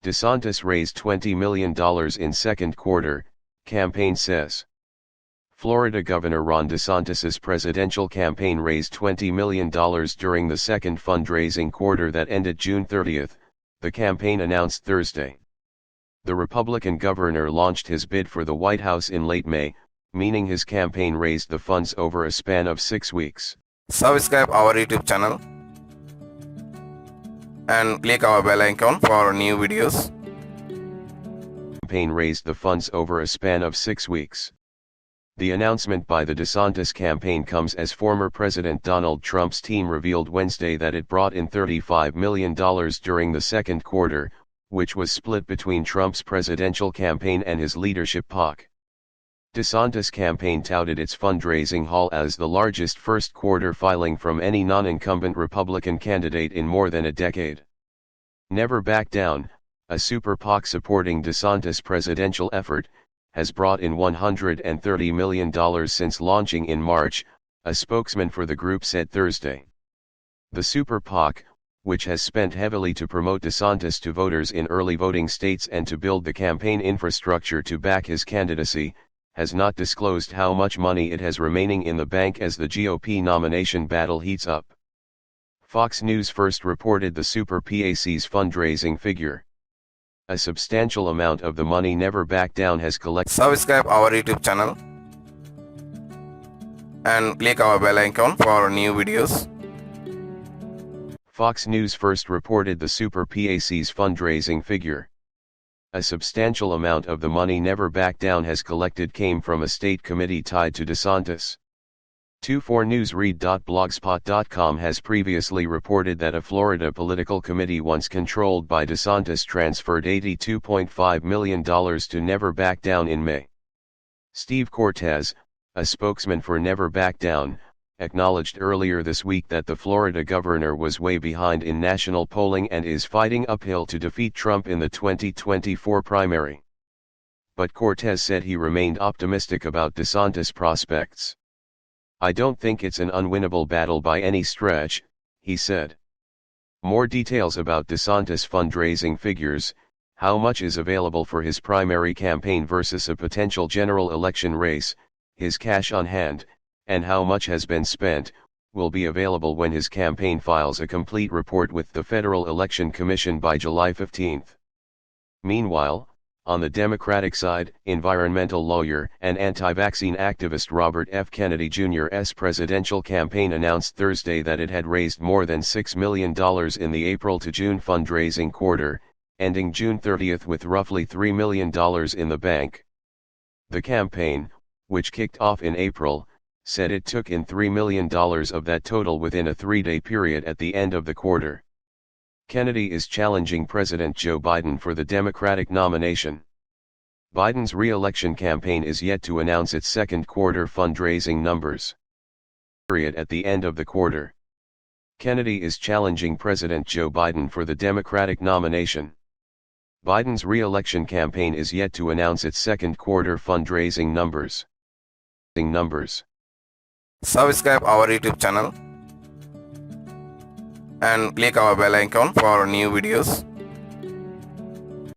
DeSantis raised $20 million in second quarter, campaign says. Florida Governor Ron DeSantis' presidential campaign raised $20 million during the second fundraising quarter that ended June 30, the campaign announced Thursday. The Republican governor launched his bid for the White House in late May, meaning his campaign raised the funds over a span of 6 weeks. Subscribe our YouTube channel and click our bell icon for new videos. Campaign raised the funds over a span of 6 weeks. The announcement by the DeSantis campaign comes as former President Donald Trump's team revealed Wednesday that it brought in $35 million during the second quarter, which was split between Trump's presidential campaign and his leadership PAC. DeSantis' campaign touted its fundraising haul as the largest first-quarter filing from any non-incumbent Republican candidate in more than a decade. Never Back Down, a super PAC supporting DeSantis' presidential effort, has brought in $130 million since launching in March, a spokesman for the group said Thursday. The super PAC, which has spent heavily to promote DeSantis to voters in early voting states and to build the campaign infrastructure to back his candidacy, has not disclosed how much money it has remaining in the bank as the GOP nomination battle heats up. Fox News first reported the Super PAC's fundraising figure. A substantial amount of the money Never Back Down has collected. Subscribe our YouTube channel and click our bell icon for new videos. Fox News first reported the Super PAC's fundraising figure. A substantial amount of the money Never Back Down has collected came from a state committee tied to DeSantis. 24newsread.blogspot.com has previously reported that a Florida political committee once controlled by DeSantis transferred $82.5 million to Never Back Down in May. Steve Cortez, a spokesman for Never Back Down, acknowledged earlier this week that the Florida governor was way behind in national polling and is fighting uphill to defeat Trump in the 2024 primary. But Cortez said he remained optimistic about DeSantis' prospects. "I don't think it's an unwinnable battle by any stretch," he said. More details about DeSantis' fundraising figures, how much is available for his primary campaign versus a potential general election race, his cash on hand, and how much has been spent, will be available when his campaign files a complete report with the Federal Election Commission by July 15. Meanwhile, on the Democratic side, environmental lawyer and anti-vaccine activist Robert F. Kennedy Jr.'s presidential campaign announced Thursday that it had raised more than $6 million in the April to June fundraising quarter, ending June 30 with roughly $3 million in the bank. The campaign, which kicked off in April, said it took in $3 million of that total within a 3-day period at the end of the quarter. Kennedy is challenging President Joe Biden for the Democratic nomination. Biden's re-election campaign is yet to announce its second quarter fundraising numbers. At the end of the quarter, Kennedy is challenging President Joe Biden for the Democratic nomination. Biden's re-election campaign is yet to announce its second quarter fundraising numbers. Subscribe our YouTube channel and click our bell icon for new videos.